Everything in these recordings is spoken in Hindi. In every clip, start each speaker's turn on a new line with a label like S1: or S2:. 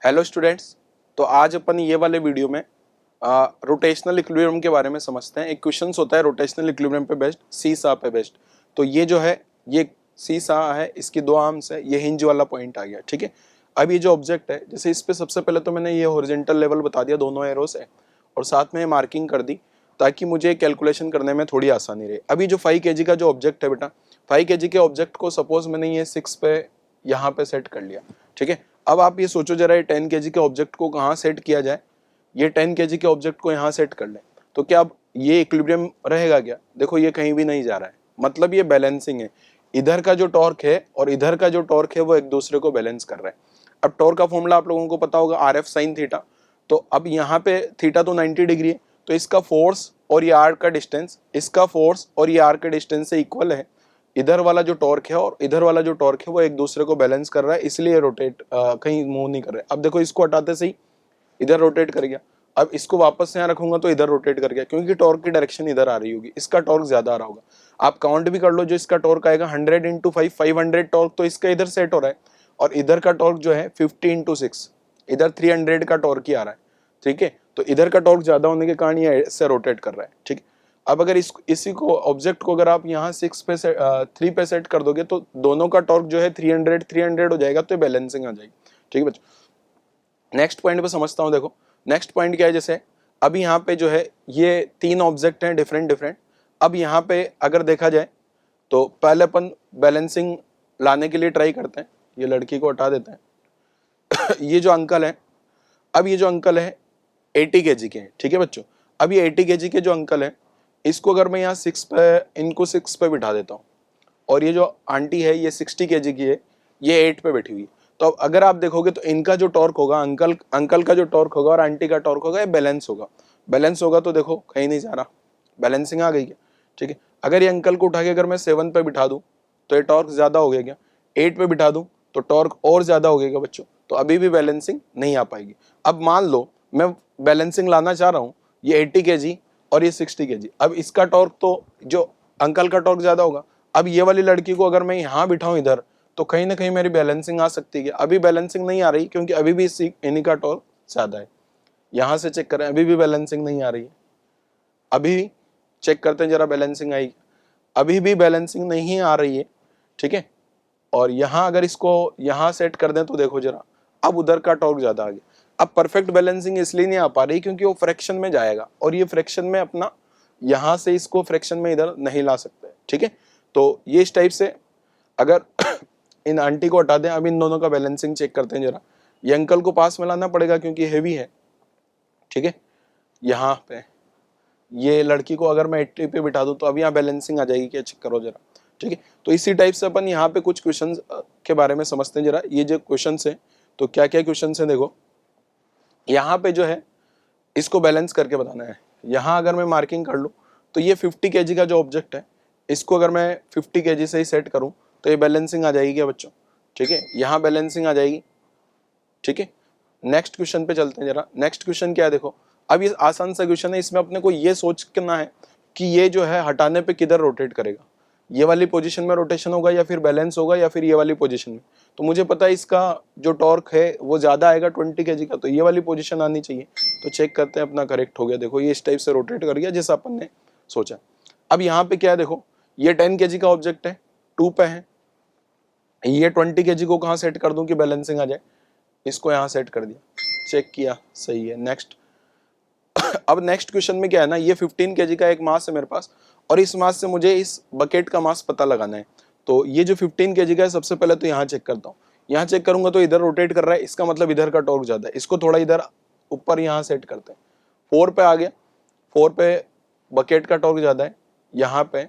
S1: Hello students. तो आज अपन ये वाले वीडियो में रोटेशनल इक्विलिब्रियम के बारे में समझते हैं। एक क्वेश्चन होता है रोटेशनल इक्विलिब्रियम पे बेस्ड, सी सा पे बेस्ड। तो ये जो है ये सी सा है, इसकी दो आर्म्स है, ये हिंज वाला पॉइंट आ गया। ठीक है, अब ये जो ऑब्जेक्ट है, जैसे इस पे सबसे पहले तो मैंने ये हॉरिजॉन्टल लेवल बता दिया दोनों एरो से, और साथ में मार्किंग कर दी ताकि मुझे कैलकुलेशन करने में थोड़ी आसानी रहे। अभी जो 5 kg का जो ऑब्जेक्ट है बेटा, 5 kg के ऑब्जेक्ट को सपोज मैंने ये 6 पे यहाँ पे सेट कर लिया। ठीक है, अब आप ये सोचो जरा, ये 10 kg के ऑब्जेक्ट को कहाँ सेट किया जाए। ये 10 kg के ऑब्जेक्ट को यहाँ सेट कर लें तो क्या अब ये इक्विलिब्रियम रहेगा क्या? देखो ये कहीं भी नहीं जा रहा है, मतलब ये बैलेंसिंग है। इधर का जो टॉर्क है और इधर का जो टॉर्क है वो एक दूसरे को बैलेंस कर रहा है। अब टॉर्क का फॉर्मूला आप लोगों को पता होगा, आर एफ साइन थीटा। तो अब यहाँ पे थीटा तो 90 डिग्री है, तो इसका फोर्स और ये आर का डिस्टेंस, इसका फोर्स और ये आर के डिस्टेंस से इक्वल है। इधर वाला जो टॉर्क है और इधर वाला जो टॉर्क है वो एक दूसरे को बैलेंस कर रहा है, इसलिए रोटेट कहीं मूव नहीं कर रहा है। अब देखो इसको हटाते से ही इधर रोटेट कर गया। अब इसको वापस यहाँ रखूंगा तो इधर रोटेट कर गया, क्योंकि टॉर्क की डायरेक्शन इधर आ रही होगी, इसका टॉर्क ज्यादा आ रहा होगा। आप काउंट भी कर लो, जो इसका टॉर्क आएगा 100 इंटू 5, 500 टॉर्क तो इसका इधर सेट हो रहा है, और इधर का टॉर्क जो है 50 इंटू 6, इधर 300 का टॉर्क ही आ रहा है। ठीक है, तो इधर का टॉर्क ज्यादा होने के कारण ये इससे रोटेट कर रहा है। ठीक है, अब अगर इसी को ऑब्जेक्ट को अगर आप यहाँ 6 पे से 3 पे सेट कर दोगे तो दोनों का टॉर्क जो है 300 हो जाएगा, तो बैलेंसिंग आ जाएगी। ठीक है बच्चों, नेक्स्ट पॉइंट पे समझता हूँ। देखो नेक्स्ट पॉइंट क्या है, जैसे अभी यहाँ पे जो है ये 3 ऑब्जेक्ट हैं डिफरेंट डिफरेंट। अब यहाँ पे अगर देखा जाए तो पहले अपन बैलेंसिंग लाने के लिए ट्राई करते हैं। ये लड़की को हटा देते हैं ये जो अंकल है, अब ये जो अंकल है 80 kg के हैं। ठीक है बच्चों, अब ये 80 kg के जो अंकल है, इसको अगर मैं यहाँ 6 पे, इनको 6 पे बिठा देता हूँ, और ये जो आंटी है ये 60 kg की है, ये 8 पे बैठी हुई है। तो अब अगर आप देखोगे तो इनका जो टॉर्क होगा, अंकल का जो टॉर्क होगा और आंटी का टॉर्क होगा, ये बैलेंस होगा। बैलेंस होगा तो देखो कहीं नहीं जा रहा, बैलेंसिंग आ गई है। ठीक है, अगर ये अंकल को उठा के अगर मैं 7 पे बिठा दूं तो ये टॉर्क ज्यादा हो गया क्या? 8 पे बिठा दूं तो टॉर्क और ज्यादा हो गया बच्चों, तो अभी भी बैलेंसिंग नहीं आ पाएगी। अब मान लो मैं बैलेंसिंग लाना चाह रहा हूँ, ये 80 kg और ये 60 kg। अब इसका टॉर्क तो जो अंकल का टॉर्क ज्यादा होगा। अब ये वाली लड़की को अगर मैं यहाँ बिठाऊं इधर, तो कहीं ना कहीं मेरी बैलेंसिंग आ सकती है। अभी बैलेंसिंग नहीं आ रही, क्योंकि अभी भी इन्हीं का टॉर्क ज्यादा है। यहां से चेक करें, अभी भी बैलेंसिंग नहीं आ रही है। अभी चेक करते हैं जरा बैलेंसिंग आई, अभी भी बैलेंसिंग नहीं आ रही है। ठीक है, और यहां अगर इसको यहां सेट कर दें तो देखो जरा, अब उधर का टॉर्क ज्यादा आ गया। अब परफेक्ट बैलेंसिंग इसलिए नहीं आ पा रही क्योंकि वो फ्रैक्शन में जाएगा, और ये फ्रैक्शन में अपना यहां से इसको फ्रैक्शन में इधर नहीं ला सकते। ठीक है, तो ये इस टाइप से अगर इन आंटी को हटा दें, अब इन दोनों का बैलेंसिंग चेक करते हैं जरा। ये अंकल को पास में लाना पड़ेगा क्योंकि हेवी है। ठीक है, यहाँ पे ये लड़की को अगर मैं 80 पे बिठा दूं तो अब यहाँ बैलेंसिंग आ जाएगी क्या? चेक करो जरा। ठीक है, तो इसी टाइप से अपन यहाँ पे कुछ क्वेश्चंस के बारे में समझते हैं जरा। ये जो क्वेश्चंस है, तो क्या क्या क्वेश्चंस है देखो। यहाँ पे जो है इसको बैलेंस करके बताना है। यहाँ अगर मैं मार्किंग कर लूँ तो ये 50 kg का जो ऑब्जेक्ट है, इसको अगर मैं 50 kg से ही सेट करूँ तो ये बैलेंसिंग आ जाएगी क्या बच्चों? ठीक है, यहाँ बैलेंसिंग आ जाएगी। ठीक है, नेक्स्ट क्वेश्चन पे चलते हैं जरा। नेक्स्ट क्वेश्चन क्या है देखो, अब ये आसान सा क्वेश्चन है, इसमें अपने को ये सोच करना है कि ये जो है हटाने पे किधर रोटेट करेगा। ये वाली पोजीशन में रोटेशन होगा या फिर बैलेंस होगा या फिर ये वाली पोजीशन में। तो मुझे पता है इसका जो टॉर्क है वो ज्यादा आएगा 20 kg का, तो ये वाली पोजीशन आनी चाहिए। तो चेक करते हैं अपना करेक्ट हो गया। देखो ये इस टाइप से रोटेट कर गया जैसा अपन ने सोचा। अब यहाँ पे क्या है देखो, ये 10 kg का ऑब्जेक्ट है, 2 पे है। ये 20 kg को कहाँ सेट कर दूं कि बैलेंसिंग आ जाए? इसको यहाँ सेट कर दिया, चेक किया सही है। नेक्स्ट अब नेक्स्ट क्वेश्चन में क्या है ना, ये 15 kg का एक मास है मेरे पास, और इस मास से मुझे इस बकेट का मास पता लगाना है। तो ये जो 15 kg का है, सबसे पहले तो यहाँ चेक करता हूँ। यहाँ चेक करूंगा तो इधर रोटेट कर रहा है, इसका मतलब इधर का टॉर्क ज्यादा है। इसको थोड़ा इधर ऊपर यहाँ सेट करते हैं। 4 पे आ गया, 4 पे बकेट का टॉर्क ज्यादा है। यहाँ पे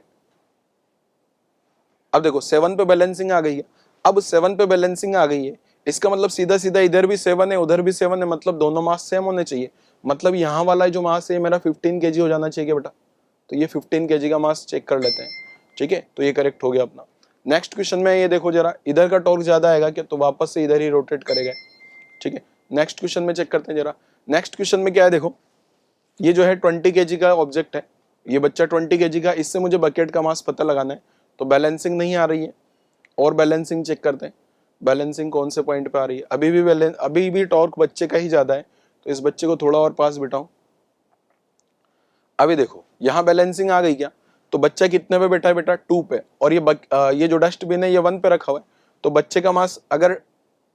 S1: अब देखो 7 पे बैलेंसिंग आ गई है। अब 7 पे बैलेंसिंग आ गई है, इसका मतलब सीधा सीधा इधर भी 7 है उधर भी 7 है, मतलब दोनों मास सेम होने चाहिए। मतलब यहाँ वाला जो मास है मेरा 15 kg हो जाना चाहिए बेटा। तो ये 15 kg का मास चेक कर लेते हैं। ठीक है, तो ये करेक्ट हो गया अपना। नेक्स्ट क्वेश्चन में ये देखो जरा, इधर का टॉर्क ज्यादा आएगा क्या? तो वापस से इधर ही रोटेट करेगा। ठीक है, नेक्स्ट क्वेश्चन में चेक करते हैं जरा। नेक्स्ट क्वेश्चन में क्या है देखो, ये जो है 20 kg का ऑब्जेक्ट है, ये बच्चा 20 kg का, इससे मुझे बकेट का मास पता लगाना है। तो बैलेंसिंग नहीं आ रही है, और बैलेंसिंग चेक करते हैं। बैलेंसिंग कौन से पॉइंट पे आ रही है, अभी भी टॉर्क बच्चे का ही ज्यादा है, तो इस बच्चे को थोड़ा और पास बिठाऊं। अभी देखो यहाँ बैलेंसिंग आ गई क्या, तो बच्चा कितने पे बैठा है बेटा, 2 पे, और ये जो डस्टबिन है ये 1 पे रखा हुआ है, तो बच्चे का मास अगर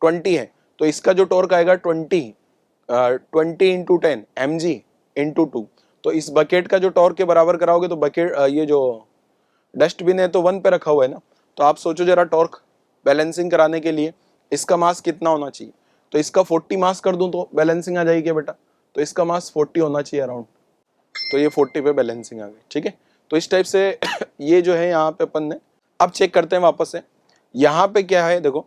S1: 20 है तो इसका जो टॉर्क आएगा 20 इंटू 10 mg इंटू 2। तो इस बकेट का जो टॉर्क के बराबर कराओगे तो बकेट ये जो डस्टबिन है तो 1 पे रखा हुआ है ना, तो आप सोचो जरा टॉर्क बैलेंसिंग कराने के लिए इसका मास कितना होना चाहिए, तो इसका 40 मास कर दूं तो बैलेंसिंग आ जाएगी बेटा, तो इसका मास 40 होना चाहिए अराउंड, तो ये 40 पे बैलेंसिंग आ गई। ठीक है, तो इस टाइप से ये जो है यहाँ पे अपन ने, अब चेक करते हैं वापस से, यहाँ पे क्या है देखो,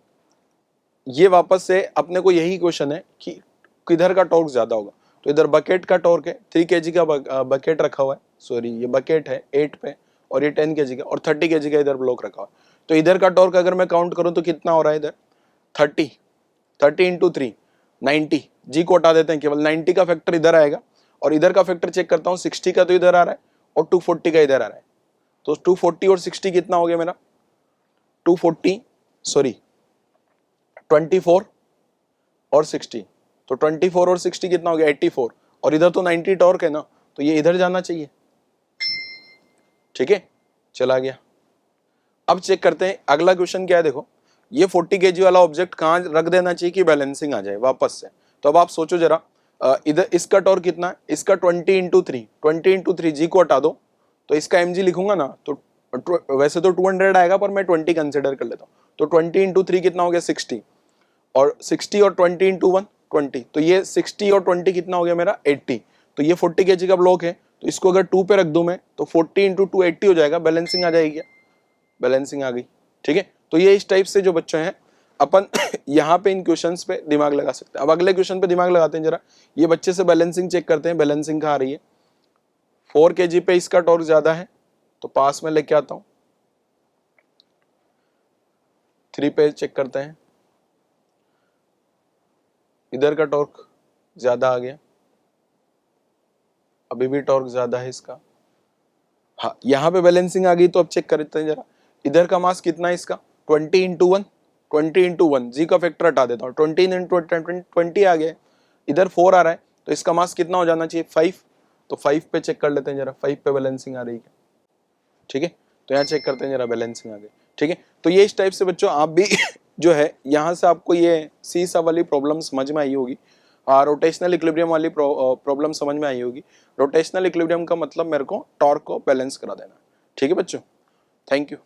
S1: ये वापस से अपने को यही क्वेश्चन है कि किधर का टॉर्क ज्यादा होगा, तो इधर बकेट का टॉर्क है, 3 kg का बकेट रखा हुआ है, सॉरी ये बकेट है 8 पे, और ये 10 kg का, और 30 kg का इधर ब्लॉक रखा हुआ है, तो इधर का टॉर्क अगर मैं काउंट करूं तो कितना हो रहा है इधर 30 इंटू 3 90, जी को हटा देते हैं, केवल 90 का फैक्टर इधर आएगा, और इधर का फैक्टर चेक करता हूँ 60 का तो इधर आ रहा है और 240 का इधर आ रहा है, तो 240 और 60 कितना हो गया मेरा 240 सॉरी 24 और 60, तो 24 और 60 कितना हो गया 84, और इधर तो 90 टॉर्क है ना, तो ये इधर जाना चाहिए। ठीक है, चला गया। अब चेक करते हैं अगला क्वेश्चन क्या है, देखो ये 40 kg वाला ऑब्जेक्ट कहाँ रख देना चाहिए कि बैलेंसिंग आ जाए वापस से, तो अब आप सोचो जरा, इधर इसका टॉर्क कितना है, इसका 20 इंटू 3 जी को हटा दो, तो इसका mg लिखूंगा ना, तो वैसे तो 200 आएगा पर मैं 20 कंसिडर कर लेता हूँ, तो 20 इंटू 3 कितना हो गया 60, और 60 और 20 इंटू 1 20, तो ये 60 और 20 कितना हो गया मेरा 80, तो ये 40 kg का ब्लॉक है, तो इसको अगर 2 पे रख दूं मैं तो 40 इंटू 2 80 हो जाएगा, बैलेंसिंग आ जाएगी, बैलेंसिंग आ गई। ठीक है, तो ये इस टाइप से जो बच्चे हैं अपन यहाँ पे इन क्वेश्चंस पे दिमाग लगा सकते हैं। अब अगले क्वेश्चन पे दिमाग लगाते हैं जरा, ये बच्चे से बैलेंसिंग चेक करते हैं, बैलेंसिंग कहाँ आ रही है, 4 kg पे इसका टॉर्क ज्यादा है, तो पास में लेके आता हूं, 3 पे चेक करते हैं, इधर का टॉर्क ज्यादा आ गया, अभी भी टॉर्क ज्यादा है इसका, हाँ यहाँ पे बैलेंसिंग आ गई, तो अब चेक करते हैं जरा, इधर का मास कितना है इसका 20 इंटू 1 जी का फैक्टर हटा देता हूँ, 20 इंटू 20 आ गया, इधर 4 आ रहा है, तो इसका मास कितना हो जाना चाहिए 5, तो 5 पे चेक कर लेते हैं जरा, 5 पे बैलेंसिंग आ रही है। ठीक है, तो यहाँ चेक करते हैं जरा, बैलेंसिंग आ गई। ठीक है, तो ये इस टाइप से बच्चों आप भी जो है यहाँ से आपको ये सी सा वाली प्रॉब्लम समझ में आई होगी, रोटेशनल इक्विलिब्रियम वाली प्रॉब्लम समझ में आई होगी। रोटेशनल इक्विलिब्रियम का मतलब मेरे को टॉर्क को बैलेंस करा देना। ठीक है बच्चों, थैंक यू।